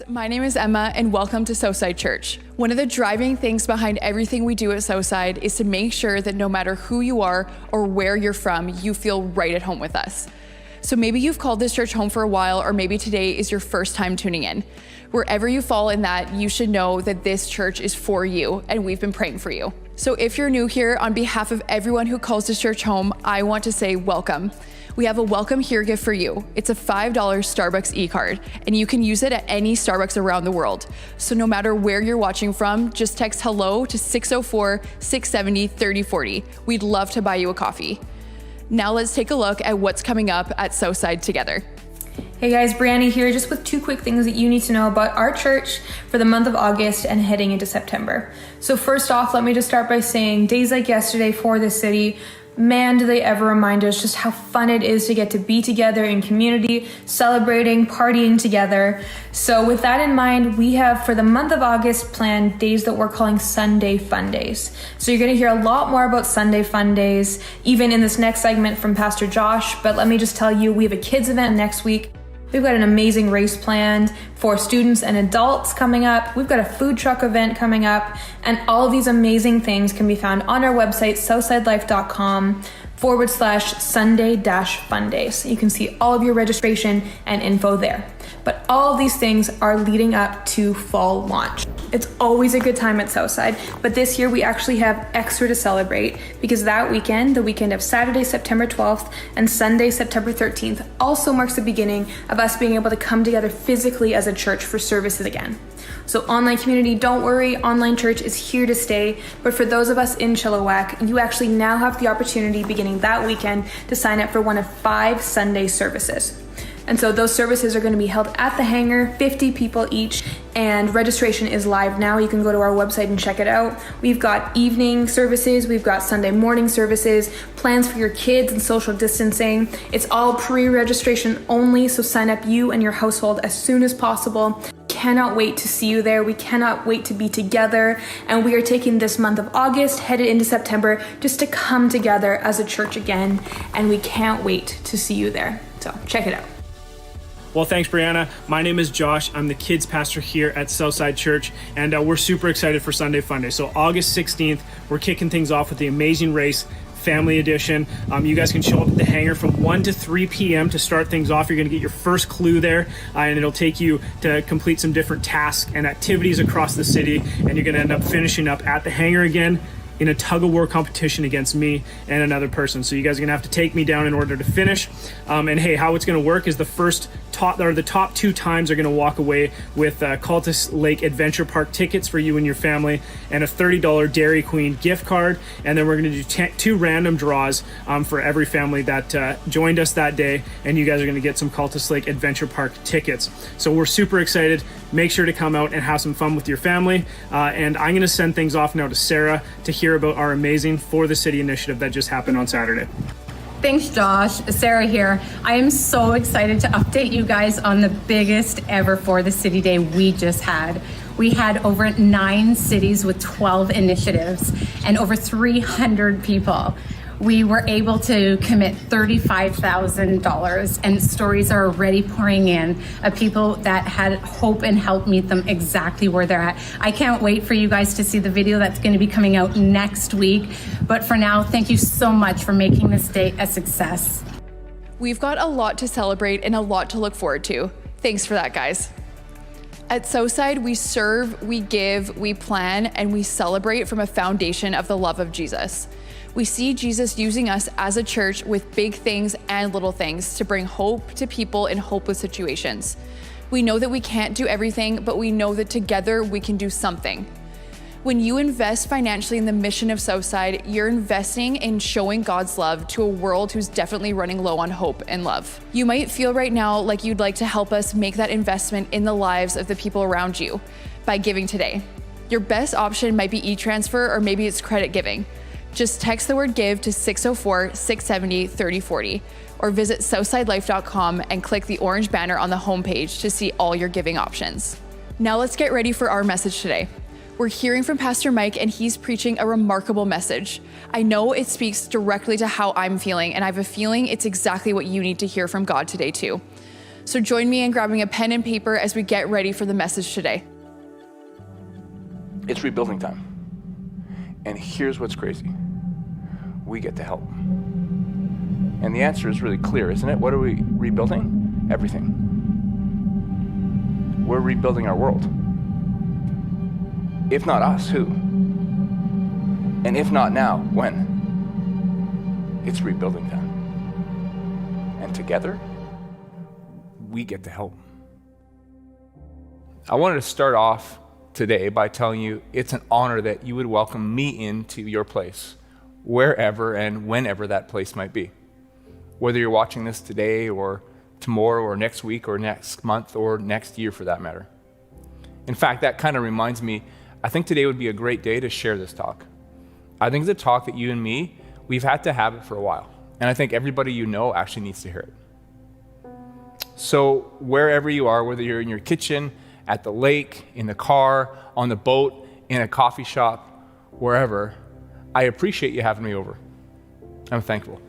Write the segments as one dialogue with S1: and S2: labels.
S1: My name is Emma and welcome to Southside Church. One of the driving things behind everything we do at Southside is to make sure that no matter who you are or where you're from, you feel right at home with us. So maybe you've called this church home for a while, or maybe today is your first time tuning in. Wherever you fall in that, you should know that this church is for you and we've been praying for you. So if you're new here, on behalf of everyone who calls this church home, I want to say welcome. We have a welcome here gift for you. It's a $5 Starbucks e-card, and you can use it at any Starbucks around the world. So no matter where you're watching from, just text hello to 604-670-3040. We'd love to buy you a coffee. Now let's take a look at what's coming up at Southside together.
S2: Hey guys, Brianna here, just with two quick things that you need to know about our church for the month of August and heading into September. So first off, let me just start by saying days like yesterday for the city, man, do they ever remind us just how fun it is to get to be together in community, celebrating, partying together. So with that in mind, we have for the month of August planned days that we're calling Sunday Fun Days. So you're gonna hear a lot more about Sunday Fun Days, even in this next segment from Pastor Josh. But let me just tell you, we have a kids event next week. We've got an amazing race planned for students and adults coming up. We've got a food truck event coming up, and all of these amazing things can be found on our website, southsidelife.com/Sunday-Fun Days. You can see all of your registration and info there. But all of these things are leading up to fall launch. It's always a good time at Southside, but this year we actually have extra to celebrate because that weekend, the weekend of Saturday, September 12th and Sunday, September 13th, also marks the beginning of us being able to come together physically as a church for services again. So online community, don't worry, online church is here to stay, but for those of us in Chilliwack, you actually now have the opportunity beginning that weekend to sign up for one of 5 Sunday services. And so those services are going to be held at the hangar, 50 people each, and registration is live now. You can go to our website and check it out. We've got evening services, we've got Sunday morning services, plans for your kids and social distancing. It's all pre-registration only, so sign up you and your household as soon as possible. Cannot wait to see you there. We cannot wait to be together, and we are taking this month of August, headed into September, just to come together as a church again, and we can't wait to see you there. So check it out.
S3: Well, thanks, Brianna. My name is Josh. I'm the kids pastor here at Southside Church, and we're super excited for Sunday Fun Day. So August 16th, we're kicking things off with the Amazing Race Family Edition. You guys can show up at the hangar from 1 to 3 p.m. to start things off. You're going to get your first clue there, and it'll take you to complete some different tasks and activities across the city, and you're going to end up finishing up at the hangar again in a tug-of-war competition against me and another person. So you guys are gonna have to take me down in order to finish. And hey, how it's gonna work is the top 2 times are gonna walk away with Cultus Lake Adventure Park tickets for you and your family, and a $30 Dairy Queen gift card. And then we're gonna do 2 random draws for every family that joined us that day, and you guys are gonna get some Cultus Lake Adventure Park tickets. So we're super excited. Make sure to come out and have some fun with your family. And I'm gonna send things off now to Sarah to hear about our amazing For the City initiative that just happened on Saturday.
S4: Thanks, Josh. Sarah here. I am so excited to update you guys on the biggest ever For the City Day we just had. We had over 9 cities with 12 initiatives and over 300 people. We were able to commit $35,000, and stories are already pouring in of people that had hope and help meet them exactly where they're at. I can't wait for you guys to see the video that's going to be coming out next week. But for now, thank you so much for making this day a success.
S1: We've got a lot to celebrate and a lot to look forward to. Thanks for that, guys. At Southside, we serve, we give, we plan, and we celebrate from a foundation of the love of Jesus. We see Jesus using us as a church with big things and little things to bring hope to people in hopeless situations. We know that we can't do everything, but we know that together we can do something. When you invest financially in the mission of Southside, you're investing in showing God's love to a world who's definitely running low on hope and love. You might feel right now like you'd like to help us make that investment in the lives of the people around you by giving today. Your best option might be e-transfer, or maybe it's credit giving. Just text the word give to 604-670-3040 or visit southsidelife.com and click the orange banner on the homepage to see all your giving options. Now let's get ready for our message today. We're hearing from Pastor Mike, and he's preaching a remarkable message. I know it speaks directly to how I'm feeling, and I have a feeling it's exactly what you need to hear from God today too. So join me in grabbing a pen and paper as we get ready for the message today.
S5: It's rebuilding time. And here's what's crazy. We get to help. And the answer is really clear, isn't it? What are we rebuilding? Everything. We're rebuilding our world. If not us, who? And if not now, when? It's rebuilding time. And together, we get to help. I wanted to start off today by telling you it's an honor that you would welcome me into your place, wherever and whenever that place might be. Whether you're watching this today or tomorrow or next week or next month or next year for that matter. In fact, that kind of reminds me, I think today would be a great day to share this talk. I think it's a talk that you and me, we've had to have it for a while. And I think everybody you know actually needs to hear it. So wherever you are, whether you're in your kitchen, at the lake, in the car, on the boat, in a coffee shop, wherever, I appreciate you having me over. I'm thankful.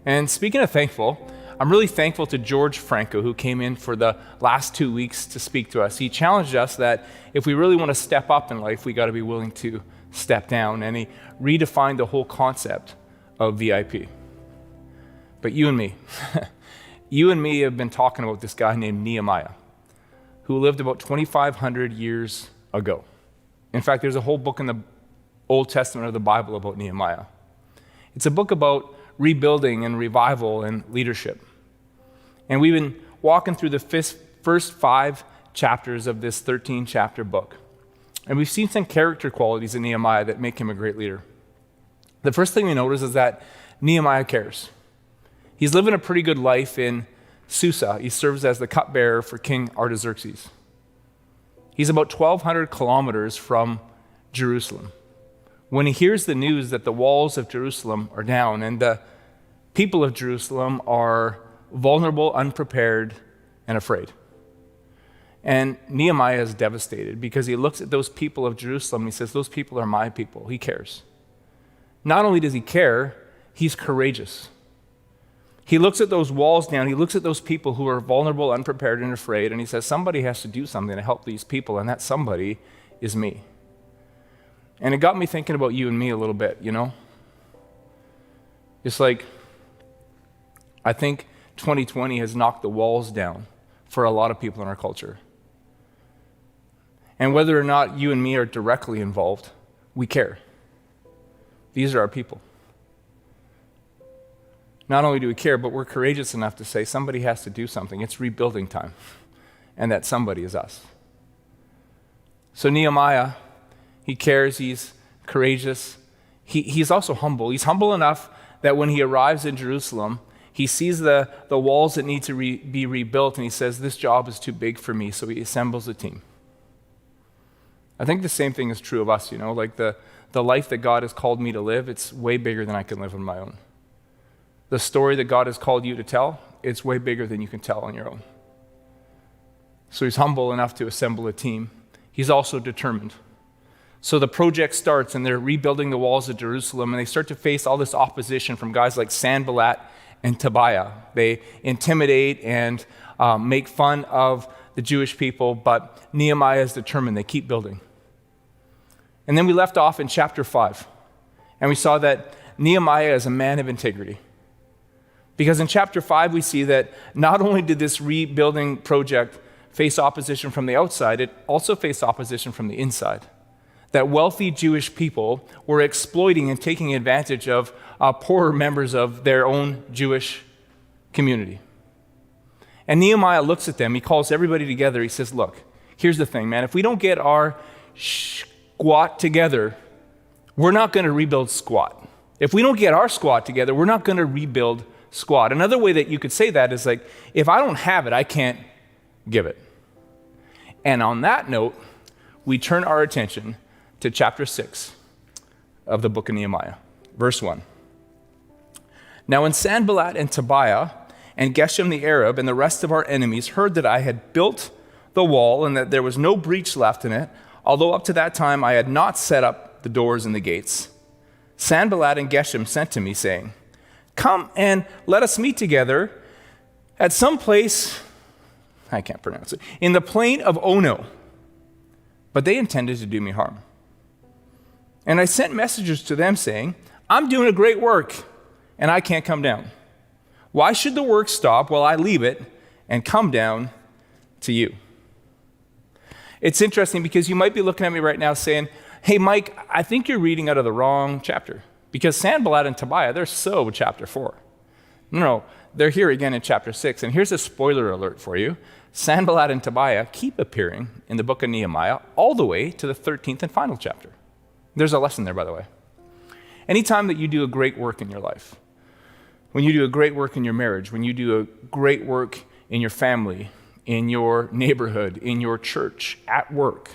S5: And speaking of thankful, I'm really thankful to George Franco, who came in for the last 2 weeks to speak to us. He challenged us that if we really want to step up in life, we got to be willing to step down. And he redefined the whole concept of VIP. But you and me, you and me have been talking about this guy named Nehemiah, who lived about 2,500 years ago. In fact, there's a whole book in the Old Testament of the Bible about Nehemiah. It's a book about rebuilding and revival and leadership. And we've been walking through the first 5 chapters of this 13-chapter book. And we've seen some character qualities in Nehemiah that make him a great leader. The first thing we notice is that Nehemiah cares. He's living a pretty good life in Susa. He serves as the cupbearer for King Artaxerxes. He's about 1,200 kilometers from Jerusalem. When he hears the news that the walls of Jerusalem are down and the people of Jerusalem are vulnerable, unprepared, and afraid. And Nehemiah is devastated because he looks at those people of Jerusalem and he says, those people are my people. He cares. Not only does he care, he's courageous. He looks at those walls down, he looks at those people who are vulnerable, unprepared, and afraid, and he says, somebody has to do something to help these people, and that somebody is me. And it got me thinking about you and me a little bit, you know? It's like, I think 2020 has knocked the walls down for a lot of people in our culture. And whether or not you and me are directly involved, we care. These are our people. Not only do we care, but we're courageous enough to say somebody has to do something. It's rebuilding time. And that somebody is us. So Nehemiah, he cares, he's courageous. He's also humble. He's humble enough that when he arrives in Jerusalem, he sees the walls that need to be rebuilt, and he says, this job is too big for me, so he assembles a team. I think the same thing is true of us, you know, like the life that God has called me to live, it's way bigger than I can live on my own. The story that God has called you to tell, it's way bigger than you can tell on your own. So he's humble enough to assemble a team. He's also determined. So the project starts, and they're rebuilding the walls of Jerusalem, and they start to face all this opposition from guys like Sanballat and Tobiah. They intimidate and make fun of the Jewish people, but Nehemiah is determined. They keep building. And then we left off in chapter 5, and we saw that Nehemiah is a man of integrity. Because in chapter 5, we see that not only did this rebuilding project face opposition from the outside, it also faced opposition from the inside. That wealthy Jewish people were exploiting and taking advantage of poorer members of their own Jewish community. And Nehemiah looks at them, he calls everybody together, he says, look, here's the thing, man, if we don't get our squat together, we're not going to rebuild squat. If we don't get our squat together, we're not going to rebuild squat. Another way that you could say that is like, if I don't have it, I can't give it. And on that note, we turn our attention to chapter 6 of the book of Nehemiah, verse 1. Now when Sanballat and Tobiah and Geshem the Arab and the rest of our enemies heard that I had built the wall and that there was no breach left in it, although up to that time I had not set up the doors and the gates, Sanballat and Geshem sent to me, saying, come and let us meet together at some place, I can't pronounce it, in the plain of Ono, but they intended to do me harm. And I sent messengers to them saying, I'm doing a great work, and I can't come down. Why should the work stop while I leave it and come down to you? It's interesting because you might be looking at me right now saying, hey, Mike, I think you're reading out of the wrong chapter. Because Sanballat and Tobiah, they're so chapter 4. No, they're here again in chapter 6. And here's a spoiler alert for you. Sanballat and Tobiah keep appearing in the book of Nehemiah all the way to the 13th and final chapter. There's a lesson there, by the way. Anytime that you do a great work in your life, when you do a great work in your marriage, when you do a great work in your family, in your neighborhood, in your church, at work,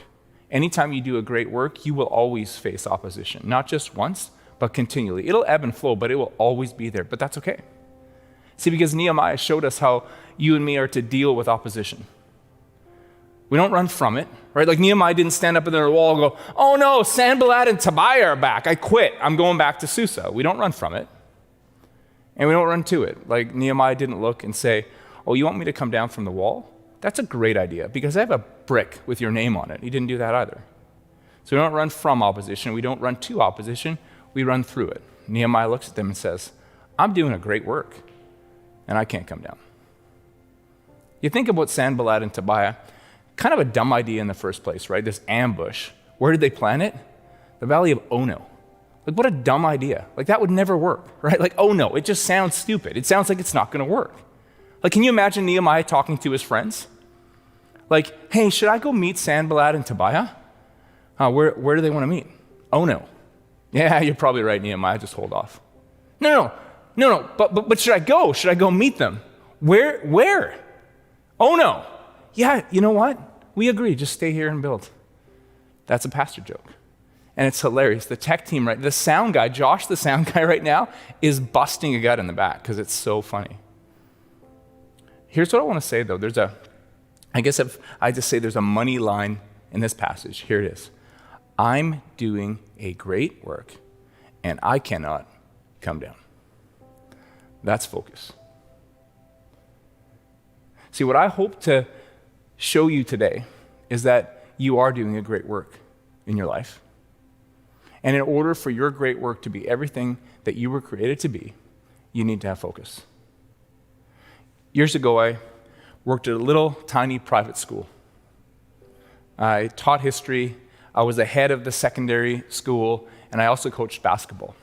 S5: anytime you do a great work, you will always face opposition. Not just once, but continually. It'll ebb and flow, but it will always be there. But that's okay. See, because Nehemiah showed us how you and me are to deal with opposition. We don't run from it, right? Like Nehemiah didn't stand up in the wall and go, oh no, Sanballat and Tobiah are back. I quit. I'm going back to Susa. We don't run from it. And we don't run to it. Like Nehemiah didn't look and say, oh, you want me to come down from the wall? That's a great idea because I have a brick with your name on it. He didn't do that either. So we don't run from opposition. We don't run to opposition. We run through it. Nehemiah looks at them and says, I'm doing a great work and I can't come down. You think about Sanballat and Tobiah, kind of a dumb idea in the first place, right? This ambush. Where did they plan it? The Valley of Ono. Like, what a dumb idea. Like, that would never work, right? Like, oh no, it just sounds stupid. It sounds like it's not going to work. Like, can you imagine Nehemiah talking to his friends? Like, hey, should I go meet Sanballat and Tobiah? Where do they want to meet? Ono. Yeah, you're probably right, Nehemiah. Just hold off. No. But should I go? Should I go meet them? Where? Ono. Yeah, you know what? We agree. Just stay here and build. That's a pastor joke. And it's hilarious. The tech team, right? The sound guy, Josh, the sound guy right now, is busting a gut in the back because it's so funny. Here's what I want to say, though. I guess if I just say there's a money line in this passage. Here it is. I'm doing a great work, and I cannot come down. That's focus. See, what I hope to show you today is that you are doing a great work in your life. And in order for your great work to be everything that you were created to be, you need to have focus. Years ago, I worked at a little tiny private school. I taught history, I was the head of the secondary school, and I also coached basketball.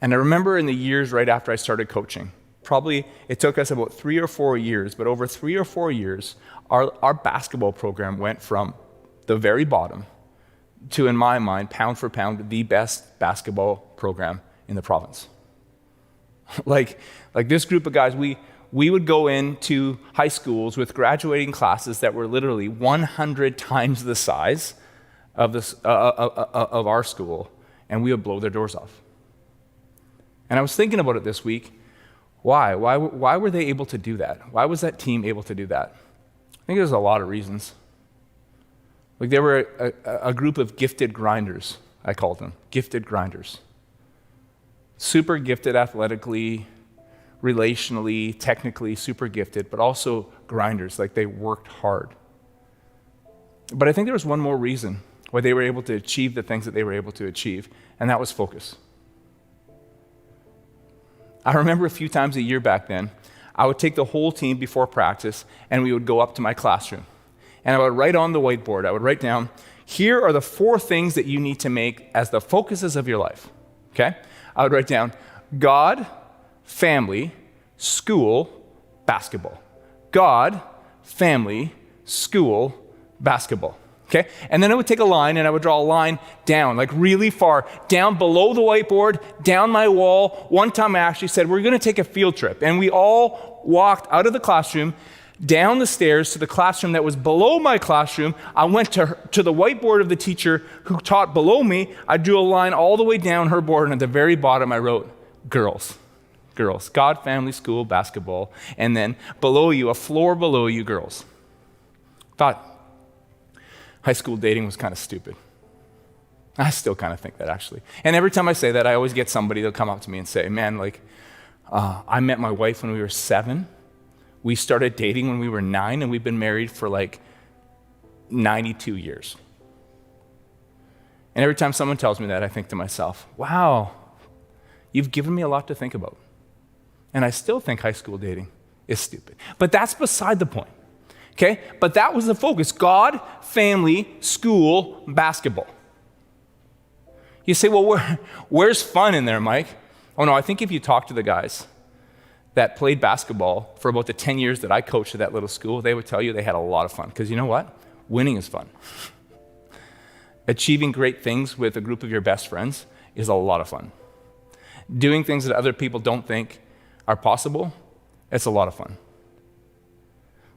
S5: And I remember in the years right after I started coaching, probably it took us about 3 or 4 years, but over 3 or 4 years, our basketball program went from the very bottom to, in my mind, pound for pound, the best basketball program in the province. like this group of guys, we would go into high schools with graduating classes that were literally 100 times the size of our school, and we would blow their doors off. And I was thinking about it this week. Why were they able to do that? Why was that team able to do that? I think there's a lot of reasons. Like, they were a group of gifted grinders, I called them, gifted grinders. Super gifted athletically, relationally, technically, super gifted, but also grinders, like they worked hard. But I think there was one more reason why they were able to achieve the things that they were able to achieve, and that was focus. I remember a few times a year back then, I would take the whole team before practice, and we would go up to my classroom. And I would write on the whiteboard, I would write down, here are the 4 things that you need to make as the focuses of your life, okay? I would write down God, family, school, basketball. God, family, school, basketball. Okay? And then I would take a line and I would draw a line down, like really far, down below the whiteboard, down my wall. One time I actually said, we're going to take a field trip. And we all walked out of the classroom, down the stairs to the classroom that was below my classroom. I went to the whiteboard of the teacher who taught below me. I drew a line all the way down her board, and at the very bottom I wrote, girls. Girls. God, family, school, basketball. And then below you, a floor below you, girls. Thought high school dating was kind of stupid. I still kind of think that, actually. And every time I say that, I always get somebody that'll come up to me and say, man, I met my wife when we were 7. We started dating when we were 9, and we've been married for like 92 years. And every time someone tells me that, I think to myself, wow, you've given me a lot to think about. And I still think high school dating is stupid. But that's beside the point, okay? But that was the focus: God, family, school, basketball. You say, well, where's fun in there, Mike? Oh no, I think if you talk to the guys that played basketball for about the 10 years that I coached at that little school, they would tell you they had a lot of fun. Because you know what? Winning is fun. Achieving great things with a group of your best friends is a lot of fun. Doing things that other people don't think are possible, it's a lot of fun.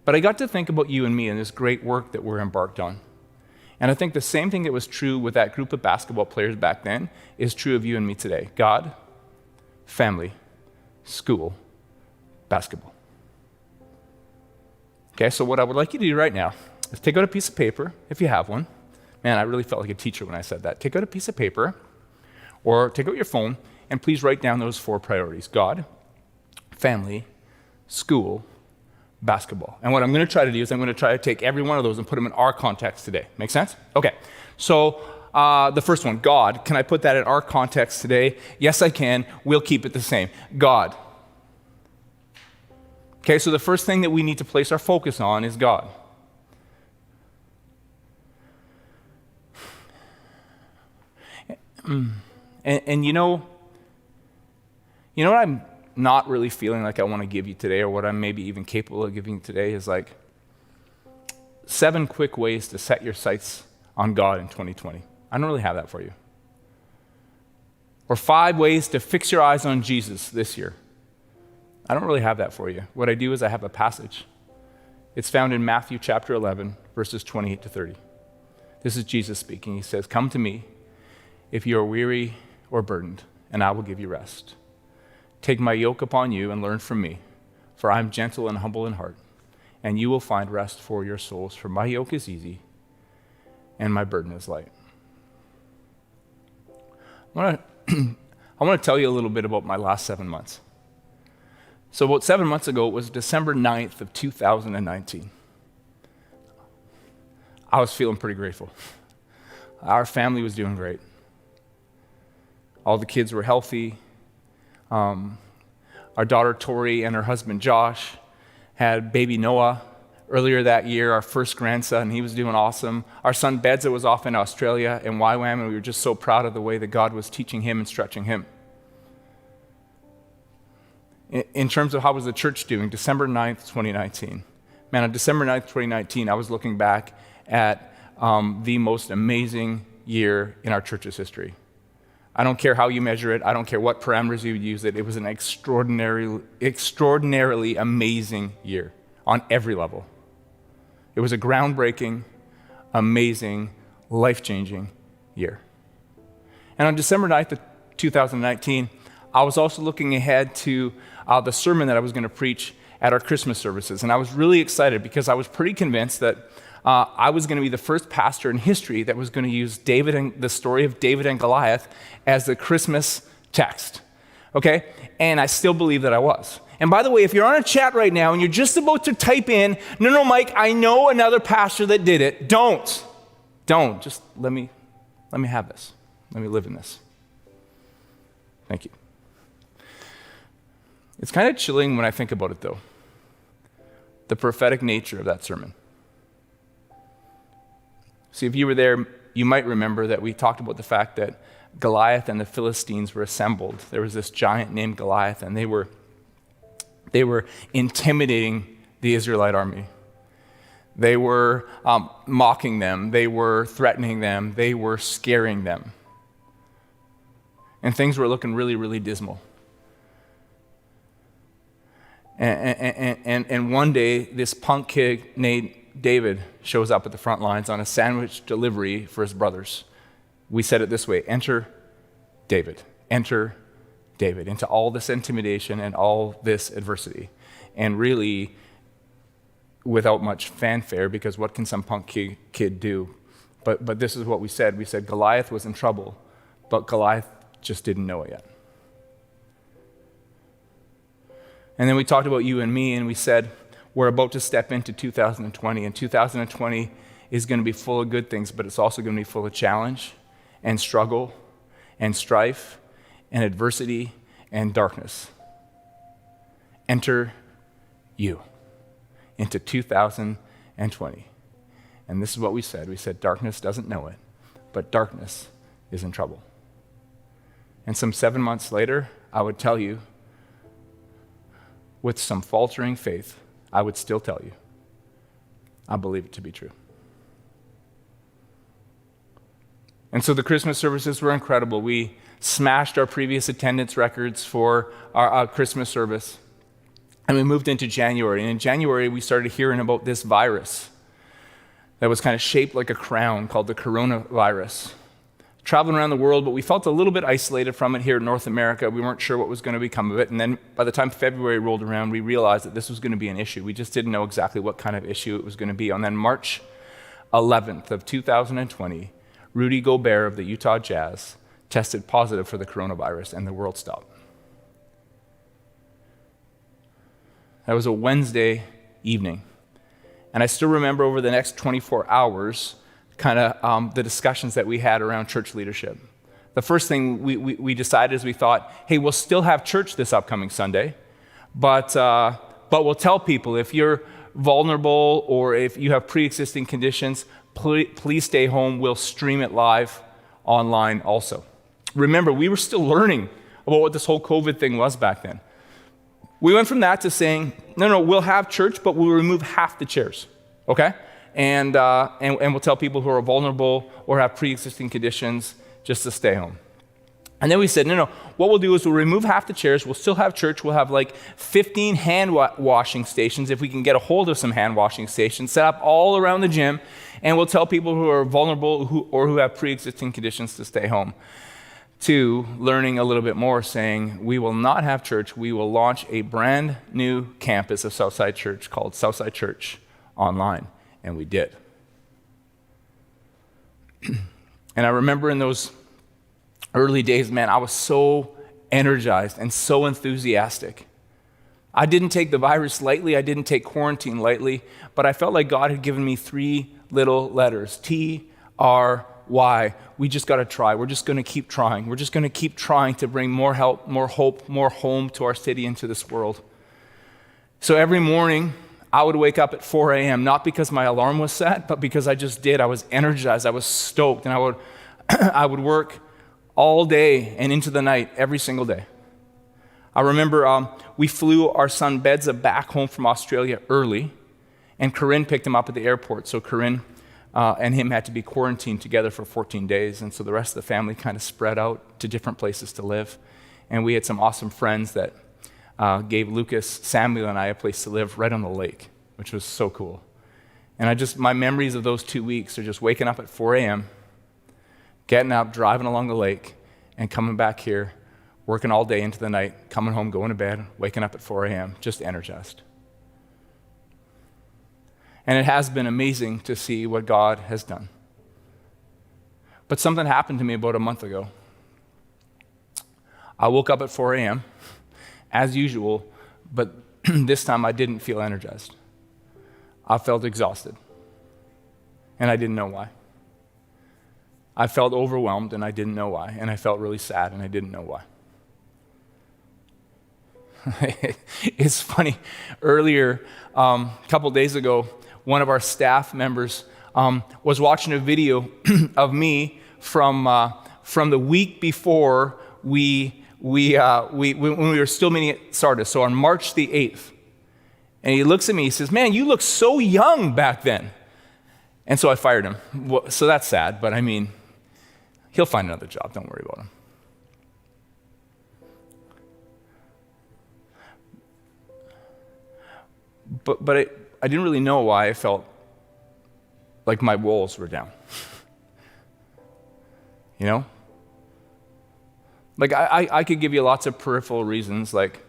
S5: But I got to think about you and me and this great work that we're embarked on. And I think the same thing that was true with that group of basketball players back then is true of you and me today. God, family, school, basketball. Okay, so what I would like you to do right now is take out a piece of paper, if you have one. Man, I really felt like a teacher when I said that. Take out a piece of paper or take out your phone and please write down those 4 priorities: God, family, school, basketball. And what I'm going to try to do is I'm going to try to take every one of those and put them in our context today. Make sense? Okay. So the first one, God. Can I put that in our context today? Yes, I can. We'll keep it the same. God. Okay, so the first thing that we need to place our focus on is God. And you know what I'm not really feeling like I want to give you today, or what I'm maybe even capable of giving you today, is like 7 quick ways to set your sights on God in 2020. I don't really have that for you. Or 5 ways to fix your eyes on Jesus this year. I don't really have that for you. What I do is I have a passage. It's found in Matthew chapter 11, verses 28 to 30. This is Jesus speaking. He says, "Come to me if you are weary or burdened, and I will give you rest. Take my yoke upon you and learn from me, for I am gentle and humble in heart, and you will find rest for your souls. For my yoke is easy, and my burden is light." I want to tell you a little bit about my last 7 months. So about 7 months ago, it was December 9th of 2019. I was feeling pretty grateful. Our family was doing great. All the kids were healthy. Our daughter Tori and her husband Josh had baby Noah earlier that year, our first grandson. He was doing awesome. Our son Bedza was off in Australia in YWAM, and we were just so proud of the way that God was teaching him and stretching him. In terms of how was the church doing, December 9th, 2019. Man, on December 9th, 2019, I was looking back at the most amazing year in our church's history. I don't care how you measure it. I don't care what parameters you use it. It was an extraordinarily amazing year on every level. It was a groundbreaking, amazing, life-changing year. And on December 9th of 2019, I was also looking ahead to the sermon that I was going to preach at our Christmas services. And I was really excited because I was pretty convinced that I was going to be the first pastor in history that was going to use the story of David and Goliath as the Christmas text. Okay? And I still believe that I was. And by the way, if you're on a chat right now and you're just about to type in, no, Mike, I know another pastor that did it. Don't. Just let me have this. Let me live in this. Thank you. It's kind of chilling when I think about it, though. The prophetic nature of that sermon. See, if you were there, you might remember that we talked about the fact that Goliath and the Philistines were assembled. There was this giant named Goliath, and they were intimidating the Israelite army. They were mocking them. They were threatening them. They were scaring them. And things were looking really, really dismal. And one day, this punk kid named David shows up at the front lines on a sandwich delivery for his brothers. We said it this way: enter David. Enter David into all this intimidation and all this adversity. And really, without much fanfare, because what can some punk kid do? But this is what we said. We said Goliath was in trouble, but Goliath just didn't know it yet. And then we talked about you and me, and we said, we're about to step into 2020, and 2020 is going to be full of good things, but it's also going to be full of challenge and struggle and strife and adversity and darkness. Enter you into 2020. And this is what we said. We said darkness doesn't know it, but darkness is in trouble. And some 7 months later, I would tell you, with some faltering faith, I would still tell you, I believe it to be true. And so the Christmas services were incredible. We smashed our previous attendance records for our Christmas service. And we moved into January. And in January, we started hearing about this virus that was kind of shaped like a crown called the coronavirus. Traveling around the world, but we felt a little bit isolated from it here in North America. We weren't sure what was going to become of it. And then by the time February rolled around, we realized that this was going to be an issue. We just didn't know exactly what kind of issue it was going to be. And then March 11th of 2020, Rudy Gobert of the Utah Jazz tested positive for the coronavirus, and the world stopped. That was a Wednesday evening. And I still remember over the next 24 hours, the discussions that we had around church leadership. The first thing we decided is we thought, hey, we'll still have church this upcoming Sunday, but we'll tell people if you're vulnerable or if you have pre-existing conditions, please stay home. We'll stream it live online also. Remember, we were still learning about what this whole COVID thing was back then. We went from that to saying, no, we'll have church, but we'll remove half the chairs, okay? And we'll tell people who are vulnerable or have pre-existing conditions just to stay home. And then we said, no, what we'll do is we'll remove half the chairs, we'll still have church, we'll have like 15 hand washing stations, if we can get a hold of some hand washing stations, set up all around the gym, and we'll tell people who are vulnerable or who have pre-existing conditions to stay home. To learning a little bit more, saying we will not have church, we will launch a brand new campus of Southside Church called Southside Church online, and we did. And I remember in those early days, man, I was so energized and so enthusiastic. I didn't take the virus lightly, I didn't take quarantine lightly, but I felt like God had given me 3 little letters, T-R-Y. We just got to try. We're just going to keep trying. We're just going to keep trying to bring more help, more hope, more home to our city and to this world. So every morning, I would wake up at 4 a.m., not because my alarm was set, but because I just did. I was energized. I was stoked. And I would work all day and into the night every single day. I remember we flew our son Bedza back home from Australia early, and Corinne picked him up at the airport. So Corinne and him had to be quarantined together for 14 days, and so the rest of the family kind of spread out to different places to live. And we had some awesome friends that gave Lucas, Samuel, and I a place to live right on the lake, which was so cool. And my memories of those 2 weeks are just waking up at 4 a.m., getting up, driving along the lake, and coming back here, working all day into the night, coming home, going to bed, waking up at 4 a.m., just energized. And it has been amazing to see what God has done. But something happened to me about a month ago. I woke up at 4 a.m., as usual, but this time I didn't feel energized. I felt exhausted, and I didn't know why. I felt overwhelmed, and I didn't know why. And I felt really sad, and I didn't know why. It's funny. Earlier, a couple days ago, one of our staff members was watching a video of me from the week before when we were still meeting at Sardis, so on March the 8th. And he looks at me, he says, man, you look so young back then. And so I fired him. So that's sad, but I mean, he'll find another job, don't worry about him. But I didn't really know why I felt like my walls were down. You know? Like, I could give you lots of peripheral reasons. Like,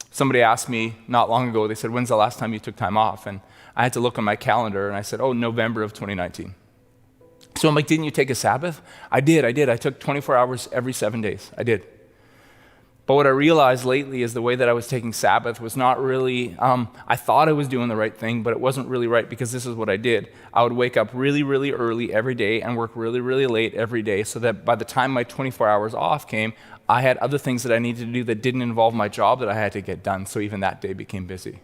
S5: somebody asked me not long ago, they said, when's the last time you took time off? And I had to look on my calendar, and I said, November of 2019. So I'm like, didn't you take a Sabbath? I did. I took 24 hours every 7 days. I did. But what I realized lately is the way that I was taking Sabbath was not really, I thought I was doing the right thing, but it wasn't really right, because this is what I did. I would wake up really, really early every day and work really, really late every day, so that by the time my 24 hours off came, I had other things that I needed to do that didn't involve my job that I had to get done, so even that day became busy.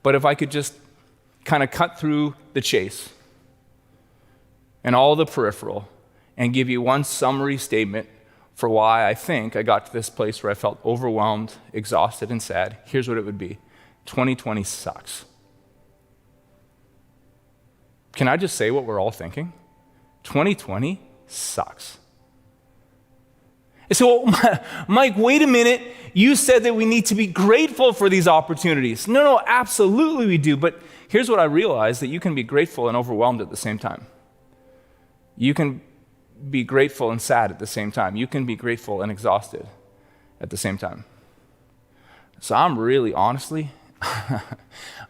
S5: But if I could just kind of cut through the chase and all the peripheral and give you one summary statement for why I think I got to this place where I felt overwhelmed, exhausted, and sad, here's what it would be. 2020 sucks. Can I just say what we're all thinking? 2020 sucks. So, Mike, wait a minute. You said that we need to be grateful for these opportunities. No, absolutely we do. But here's what I realized, that you can be grateful and overwhelmed at the same time. You can be grateful and sad at the same time. You can be grateful and exhausted at the same time. So I'm really, honestly,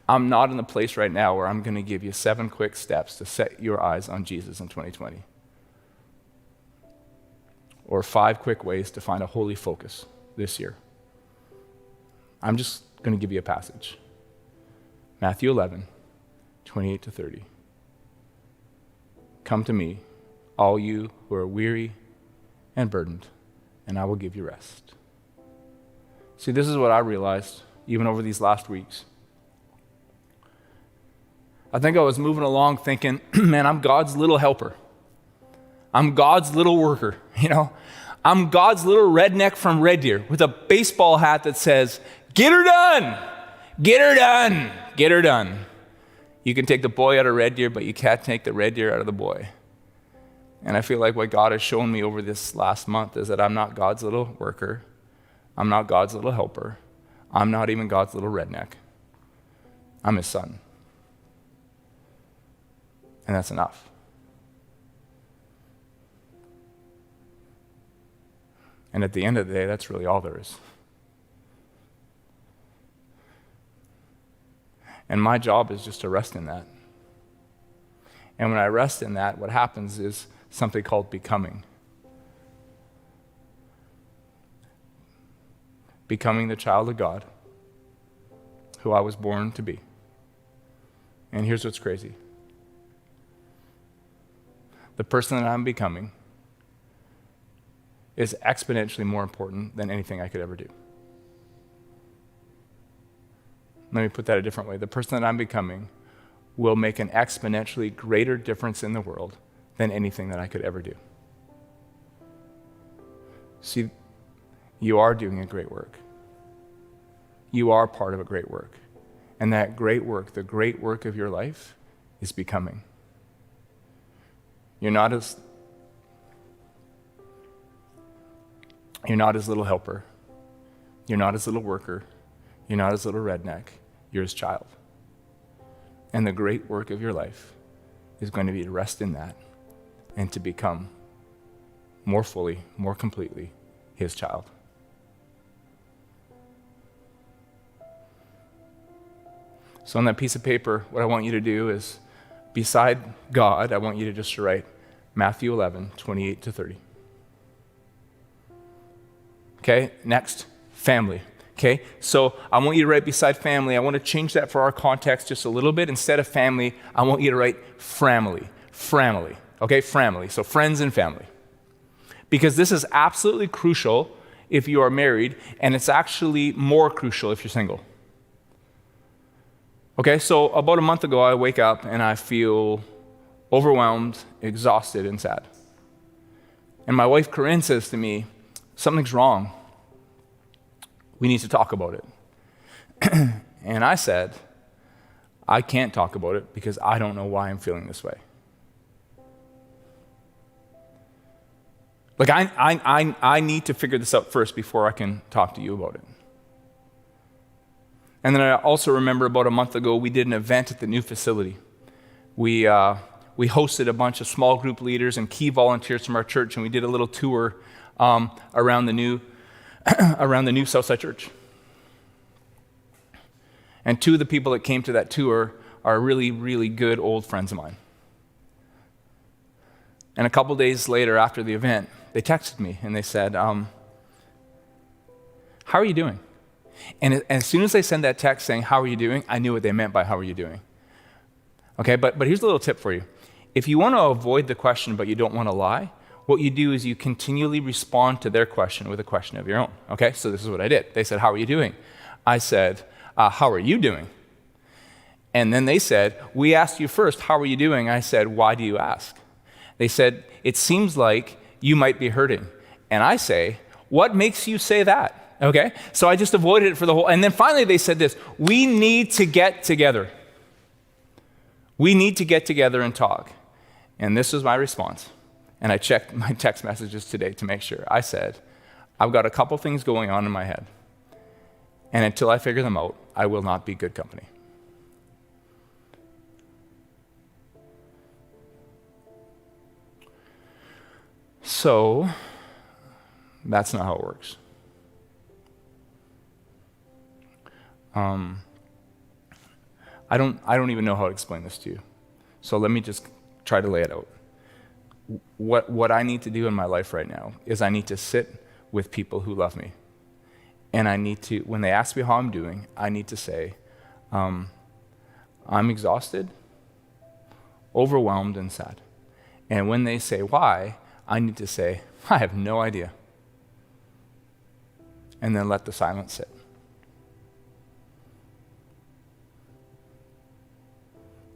S5: I'm not in the place right now where I'm going to give you 7 quick steps to set your eyes on Jesus in 2020. Or 5 quick ways to find a holy focus this year. I'm just going to give you a passage. Matthew 11, 28 to 30. Come to me, all you who are weary and burdened, and I will give you rest. See, this is what I realized even over these last weeks. I think I was moving along thinking, man, I'm God's little helper. I'm God's little worker, I'm God's little redneck from Red Deer with a baseball hat that says, get her done, get her done, get her done. You can take the boy out of Red Deer, but you can't take the Red Deer out of the boy. And I feel like what God has shown me over this last month is that I'm not God's little worker. I'm not God's little helper. I'm not even God's little redneck. I'm his son. And that's enough. And at the end of the day, that's really all there is. And my job is just to rest in that. And when I rest in that, what happens is something called becoming. Becoming the child of God, who I was born to be. And here's what's crazy. The person that I'm becoming is exponentially more important than anything I could ever do. Let me put that a different way. The person that I'm becoming will make an exponentially greater difference in the world than anything that I could ever do. See, you are doing a great work. You are part of a great work. And that great work, the great work of your life, is becoming. You're not his little helper. You're not his little worker. You're not his little redneck. You're his child. And the great work of your life is going to be to rest in that and to become more fully, more completely his child. So on that piece of paper, what I want you to do is, beside God, I want you to just write Matthew 11, 28 to 30. Okay, next, family. Okay, so I want you to write beside family. I want to change that for our context just a little bit. Instead of family, I want you to write family. Okay, family. So friends and family. Because this is absolutely crucial if you are married, and it's actually more crucial if you're single. Okay, so about a month ago, I wake up and I feel overwhelmed, exhausted, and sad. And my wife, Corinne, says to me, something's wrong. We need to talk about it. And I said, I can't talk about it because I don't know why I'm feeling this way. Like, I need to figure this out first before I can talk to you about it. And then I also remember about a month ago, we did an event at the new facility. We hosted a bunch of small group leaders and key volunteers from our church, and we did a little tour around the new Southside church. And 2 of the people that came to that tour are really, really good old friends of mine. And a couple days later after the event, they texted me and they said, how are you doing? And as soon as they sent that text saying, how are you doing? I knew what they meant by how are you doing. Okay, but here's a little tip for you. If you want to avoid the question but you don't want to lie, what you do is you continually respond to their question with a question of your own. Okay, so this is what I did. They said, how are you doing? I said, how are you doing? And then they said, we asked you first, how are you doing? I said, why do you ask? They said, it seems like you might be hurting. And I say, what makes you say that? Okay, so I just avoided it for the whole, and then finally they said this, we need to get together. We need to get together and talk. And this was my response. And I checked my text messages today to make sure. I said, I've got a couple things going on in my head. And until I figure them out, I will not be good company. So, that's not how it works. I don't even know how to explain this to you. So let me just try to lay it out. What I need to do in my life right now is I need to sit with people who love me. And I need to, when they ask me how I'm doing, I need to say, I'm exhausted, overwhelmed, and sad. And when they say why, I need to say, I have no idea. And then let the silence sit.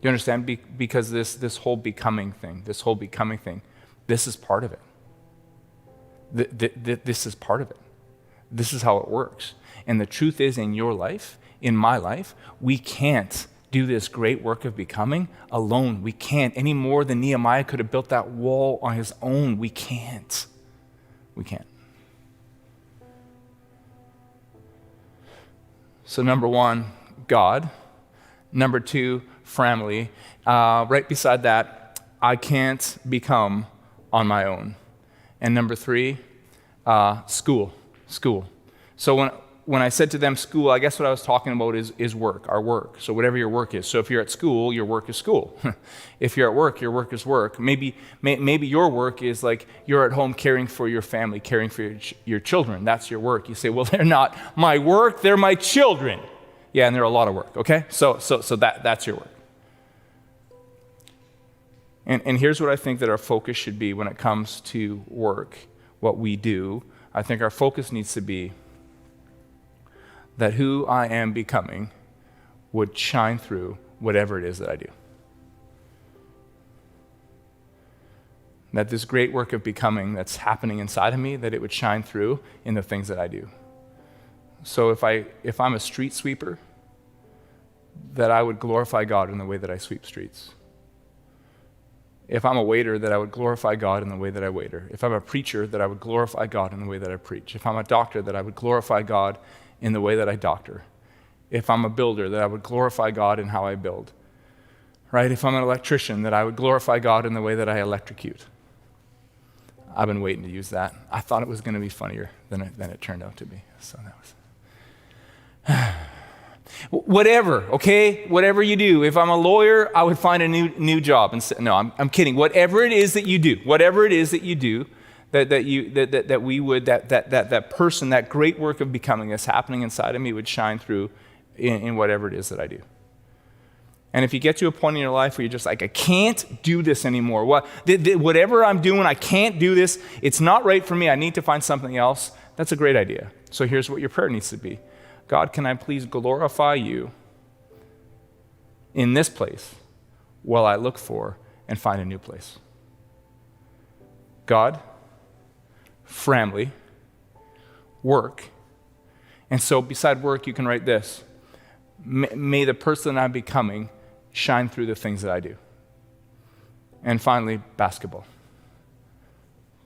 S5: You understand? Because this whole becoming thing, this is part of it. This is part of it. This is how it works. And the truth is, in your life, in my life, we can't do this great work of becoming alone. We can't, any more than Nehemiah could have built that wall on his own. We can't. We can't. So number one, God. Number two, family. Right beside that, I can't become on my own. And number three, school. So when I said to them school, I guess what I was talking about is work, our work. So whatever your work is. So if you're at school, your work is school. If you're at work, your work is work. Maybe your work is like you're at home caring for your family, caring for your children. That's your work. You say, well, they're not my work, they're my children. Yeah, and they're a lot of work, okay? So that's your work. And here's what I think that our focus should be when it comes to work, what we do. I think our focus needs to be that who I am becoming would shine through whatever it is that I do. That this great work of becoming that's happening inside of me, that it would shine through in the things that I do. So if I'm a street sweeper, that I would glorify God in the way that I sweep streets. If I'm a waiter, that I would glorify God in the way that I waiter. If I'm a preacher, that I would glorify God in the way that I preach. If I'm a doctor, that I would glorify God in the way that I doctor. If I'm a builder, that I would glorify God in how I build. Right? If I'm an electrician, that I would glorify God in the way that I electrocute. I've been waiting to use that. I thought it was going to be funnier than it turned out to be. So that was... Whatever, okay? Whatever you do. If I'm a lawyer, I would find a new job. No, I'm kidding. Whatever it is that you do, that person, that great work of becoming that's happening inside of me would shine through in whatever it is that I do. And if you get to a point in your life where you're just like, I can't do this anymore. Whatever I'm doing, I can't do this. It's not right for me. I need to find something else. That's a great idea. So here's what your prayer needs to be. God, can I please glorify you in this place while I look for and find a new place? God, family, work. And so beside work, you can write this. May the person I'm becoming shine through the things that I do. And finally, basketball.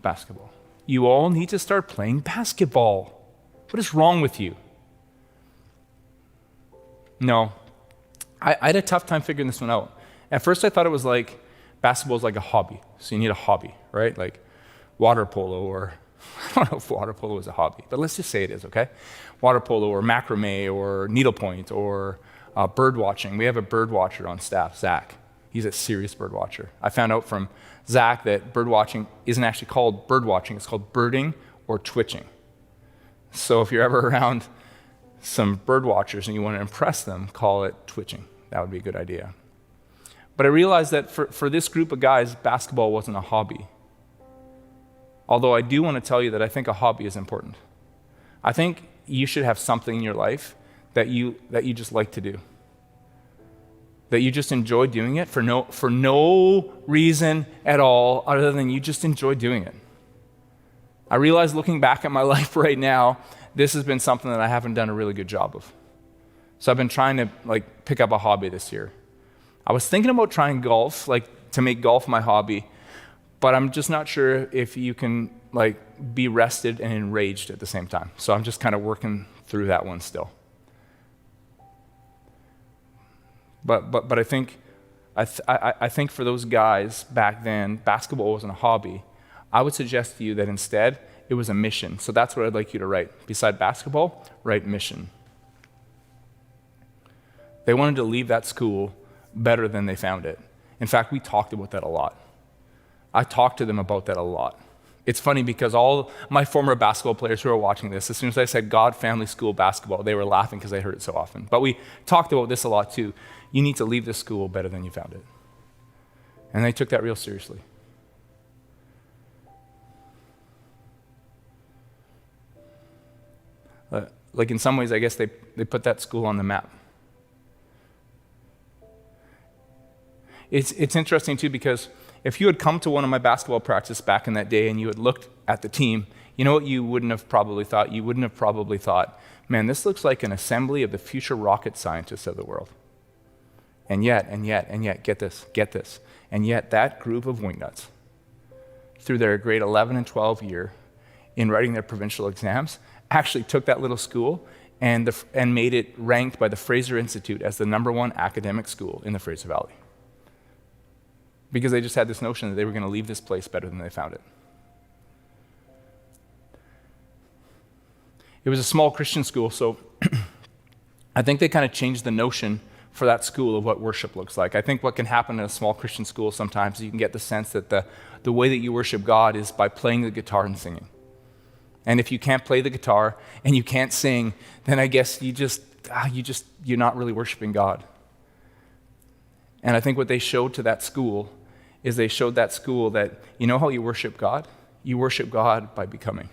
S5: Basketball. You all need to start playing basketball. What is wrong with you? No. I had a tough time figuring this one out. At first I thought it was like, basketball is like a hobby. So you need a hobby, right? Like water polo or, I don't know if water polo is a hobby, but let's just say it is, okay? Water polo or macrame or needlepoint or bird watching. We have a bird watcher on staff, Zach. He's a serious bird watcher. I found out from Zach that bird watching isn't actually called bird watching, it's called birding or twitching. So if you're ever around some bird watchers and you want to impress them, call it twitching. That would be a good idea. But I realized that for this group of guys, basketball wasn't a hobby. Although I do want to tell you that I think a hobby is important. I think you should have something in your life that you just like to do. That you just enjoy doing it for no reason at all other than you just enjoy doing it. I realize looking back at my life right now, this has been something that I haven't done a really good job of. So I've been trying to pick up a hobby this year. I was thinking about trying golf, to make golf my hobby, but I'm just not sure if you can be rested and enraged at the same time. So I'm just kind of working through that one still. But I think for those guys back then, basketball wasn't a hobby. I would suggest to you that instead it was a mission. So that's what I'd like you to write. Beside basketball, write mission. They wanted to leave that school better than they found it. In fact, we talked about that a lot. I talked to them about that a lot. It's funny because all my former basketball players who are watching this, as soon as I said God Family School basketball, they were laughing because they heard it so often. But we talked about this a lot too. You need to leave this school better than you found it. And they took that real seriously. In some ways, I guess they put that school on the map. It's interesting too because if you had come to one of my basketball practices back in that day and you had looked at the team, you know what you wouldn't have probably thought? You wouldn't have probably thought, man, this looks like an assembly of the future rocket scientists of the world. And yet, get this, and yet that group of wingnuts, through their grade 11 and 12 year, in writing their provincial exams, actually took that little school and made it ranked by the Fraser Institute as the #1 academic school in the Fraser Valley. Because they just had this notion that they were going to leave this place better than they found it. It was a small Christian school, so I think they kind of changed the notion for that school of what worship looks like. I think what can happen in a small Christian school sometimes is you can get the sense that the way that you worship God is by playing the guitar and singing. And if you can't play the guitar and you can't sing, then I guess you're not really worshiping God. And I think what they showed to that school is they showed that school that, you know how you worship God? You worship God by becoming.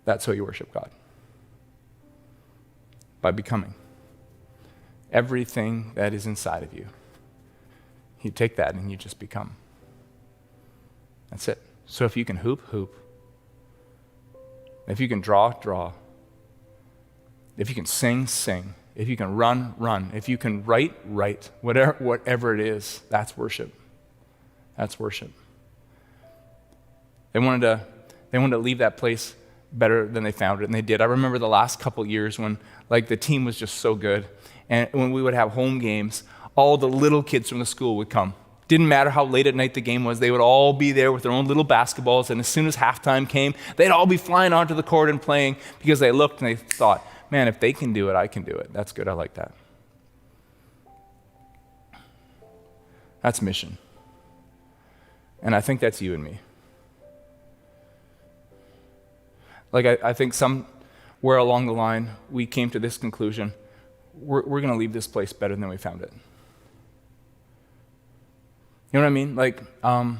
S5: That's how you worship God. By becoming. Everything that is inside of you. You take that and you just become. That's it. So if you can hoop, hoop. If you can draw, draw. If you can sing, sing. If you can run, run. If you can write, write. Whatever it is, that's worship. That's worship. They wanted to leave that place better than they found it, and they did. I remember the last couple years when the team was just so good, and when we would have home games, all the little kids from the school would come. Didn't matter how late at night the game was, they would all be there with their own little basketballs, and as soon as halftime came, they'd all be flying onto the court and playing because they looked and they thought, man, if they can do it, I can do it. That's good, I like that. That's mission. And I think that's you and me. I think somewhere along the line, we came to this conclusion, we're going to leave this place better than we found it. You know what I mean?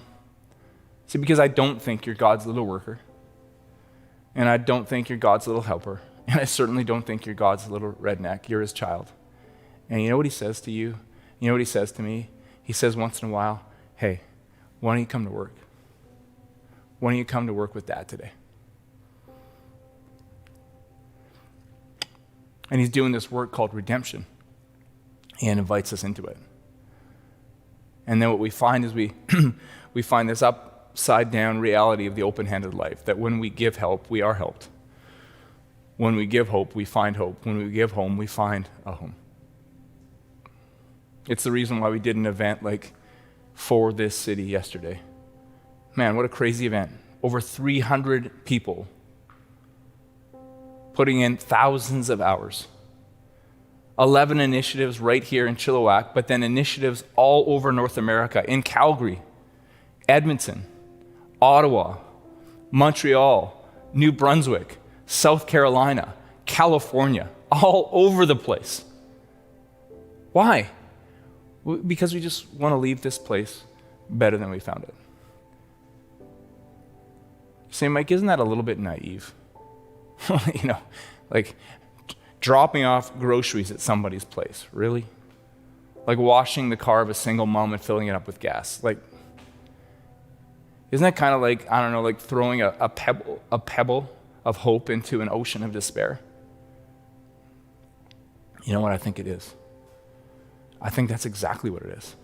S5: See, because I don't think you're God's little worker, and I don't think you're God's little helper, and I certainly don't think you're God's little redneck. You're his child. And you know what he says to you? You know what he says to me? He says once in a while, hey, why don't you come to work? Why don't you come to work with Dad today? And he's doing this work called redemption and invites us into it. And then what we find is we find this upside down reality of the open-handed life, that when we give help, we are helped. When we give hope, we find hope. When we give home, we find a home. It's the reason why we did an event for this city yesterday. Man, what a crazy event. Over 300 people putting in thousands of hours 11 initiatives right here in Chilliwack, but then initiatives all over North America, in Calgary, Edmonton, Ottawa, Montreal, New Brunswick, South Carolina, California, all over the place. Why? Because we just want to leave this place better than we found it. Say, Mike, isn't that a little bit naive? Like dropping off groceries at somebody's place, really? Like washing the car of a single mom and filling it up with gas. Like, isn't that kind of like, I don't know, like throwing a pebble of hope into an ocean of despair? You know what I think it is? I think that's exactly what it is.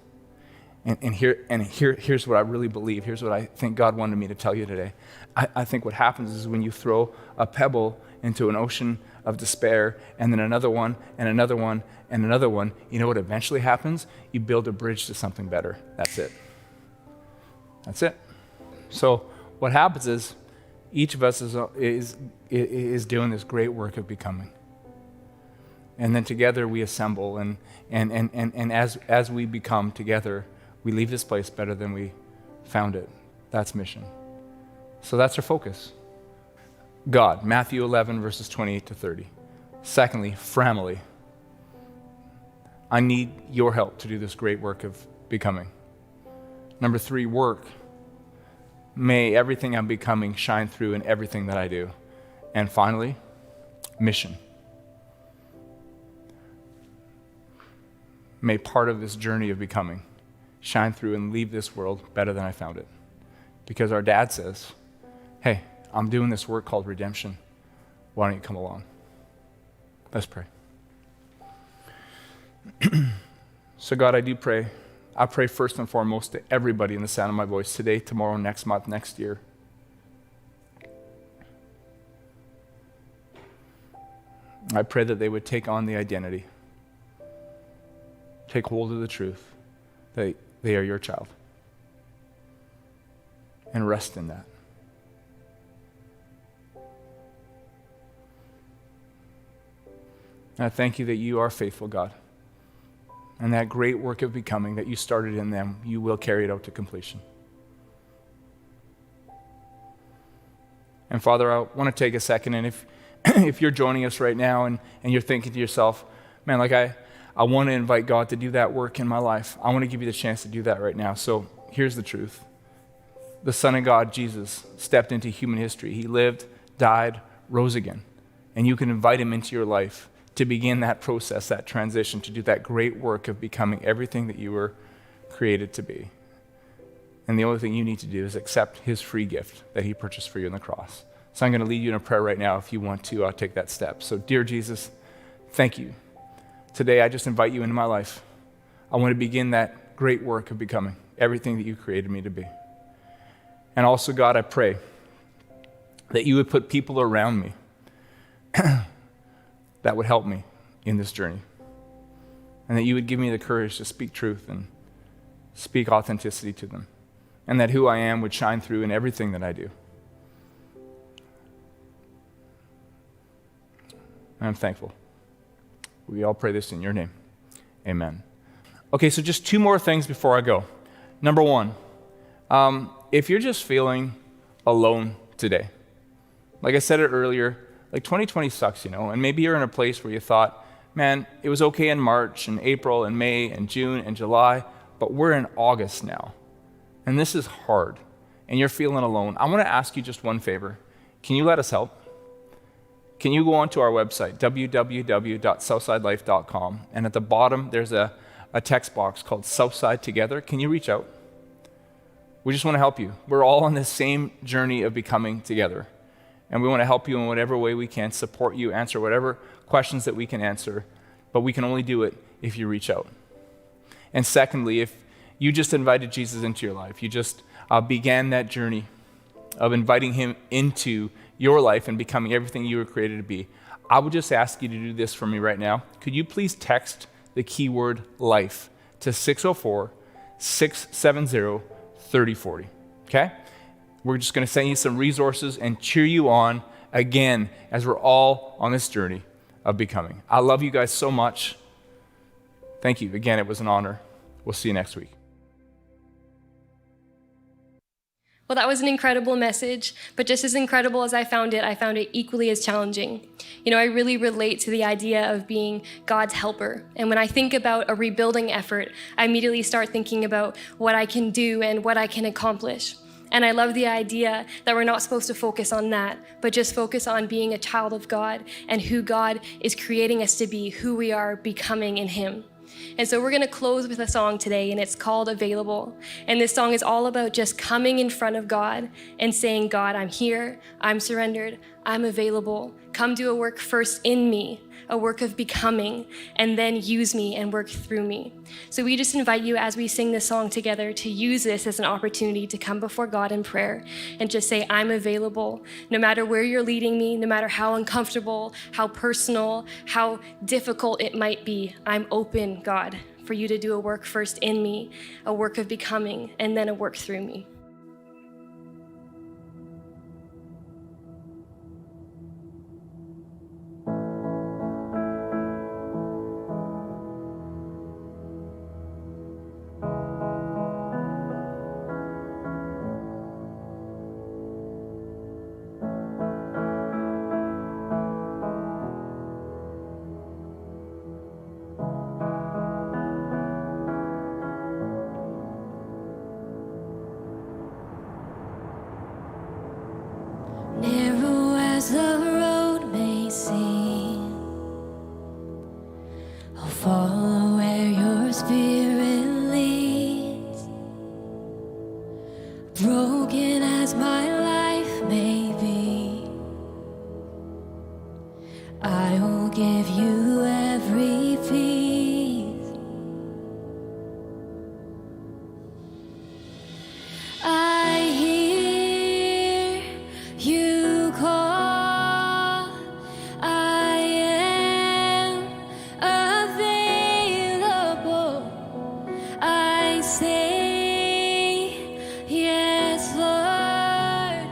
S5: And here's what I really believe. Here's what I think God wanted me to tell you today. I think what happens is when you throw a pebble into an ocean of despair, and then another one, and another one, and another one, you know what eventually happens? You build a bridge to something better. That's it. That's it. So what happens is each of us is doing this great work of becoming. And then together we assemble, and as we become together, we leave this place better than we found it. That's mission. So that's our focus. God, Matthew 11, verses 28 to 30. Secondly, family. I need your help to do this great work of becoming. Number 3, work. May everything I'm becoming shine through in everything that I do. And finally, mission. May part of this journey of becoming shine through and leave this world better than I found it. Because our dad says, hey, I'm doing this work called redemption. Why don't you come along? Let's pray. So God, I do pray. I pray first and foremost to everybody in the sound of my voice today, tomorrow, next month, next year. I pray that they would take on the identity, take hold of the truth that they are your child, and rest in that. And I thank you that you are faithful, God. And that great work of becoming that you started in them, you will carry it out to completion. And Father, I want to take a second, and if you're joining us right now and you're thinking to yourself, man, like I want to invite God to do that work in my life. I want to give you the chance to do that right now. So here's the truth. The Son of God, Jesus, stepped into human history. He lived, died, rose again. And you can invite him into your life to begin that process, that transition, to do that great work of becoming everything that you were created to be. And the only thing you need to do is accept his free gift that he purchased for you on the cross. So I'm going to lead you in a prayer right now if you want to take that step. So dear Jesus, thank you. Today I just invite you into my life. I want to begin that great work of becoming everything that you created me to be. And also, God, I pray that you would put people around me that would help me in this journey. And that you would give me the courage to speak truth and speak authenticity to them. And that who I am would shine through in everything that I do. And I'm thankful. We all pray this in your name. Amen. Okay, so just 2 more things before I go. Number 1, if you're just feeling alone today, like I said it earlier, like 2020 sucks, and maybe you're in a place where you thought, man, it was okay in March and April and May and June and July, but we're in August now. And this is hard, and you're feeling alone. I want to ask you just one favor. Can you let us help? Can you go onto our website, www.southsidelife.com, and at the bottom there's a text box called Southside Together. Can you reach out? We just want to help you. We're all on this same journey of becoming together. And we want to help you in whatever way we can, support you, answer whatever questions that we can answer. But we can only do it if you reach out. And secondly, if you just invited Jesus into your life, you just began that journey of inviting him into your life and becoming everything you were created to be, I would just ask you to do this for me right now. Could you please text the keyword life to 604-670-3040, okay? We're just going to send you some resources and cheer you on again as we're all on this journey of becoming. I love you guys so much. Thank you. Again, it was an honor. We'll see you next week.
S6: Well, that was an incredible message, but just as incredible as I found it equally as challenging. You know, I really relate to the idea of being God's helper. And when I think about a rebuilding effort, I immediately start thinking about what I can do and what I can accomplish. And I love the idea that we're not supposed to focus on that, but just focus on being a child of God and who God is creating us to be, who we are becoming in Him. And so we're going to close with a song today, and it's called Available. And this song is all about just coming in front of God and saying, God, I'm here, I'm surrendered, I'm available. Come do a work first in me, a work of becoming, and then use me and work through me. So we just invite you as we sing this song together to use this as an opportunity to come before God in prayer and just say, I'm available. No matter where you're leading me, no matter how uncomfortable, how personal, how difficult it might be, I'm open, God, for you to do a work first in me, a work of becoming, and then a work through me.
S7: Narrow as the road may seem, I'll follow where your spirit leads. Broken as my life may be, I will give you every piece. I hear you call, I am available. I say, yes, Lord,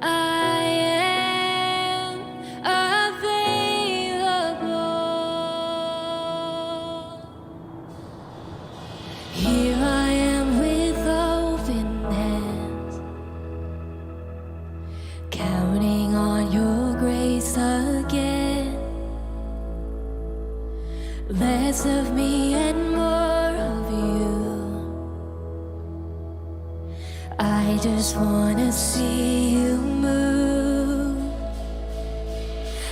S7: I am available. Here I am with open hands, counting on your grace again. Less of me and more of you. I just wanna see you move.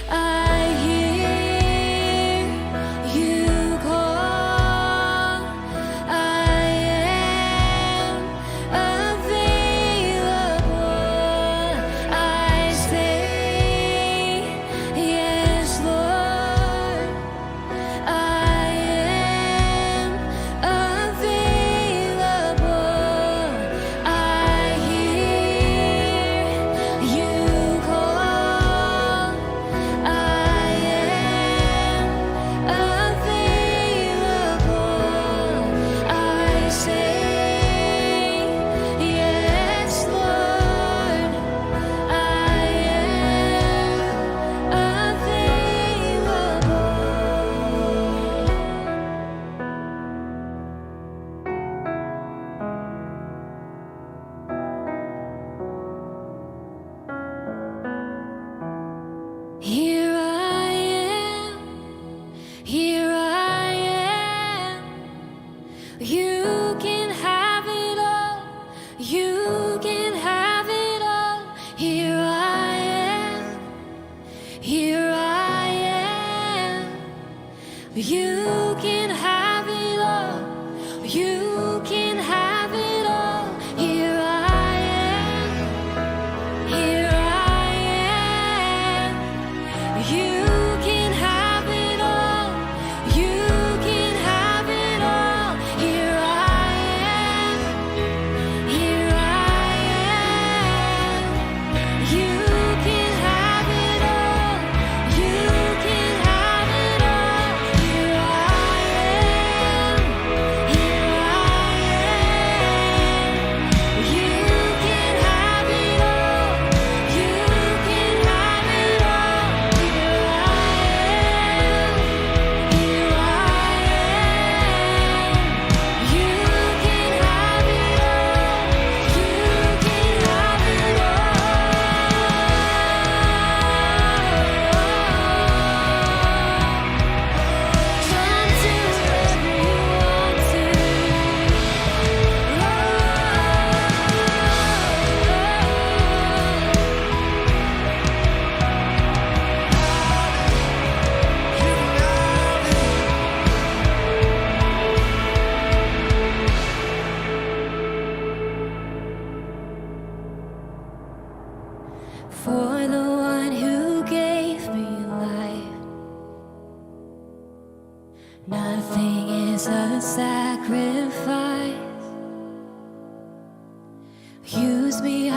S7: I hear you call, I am available. I say, yes, Lord, I am available. I hear Use me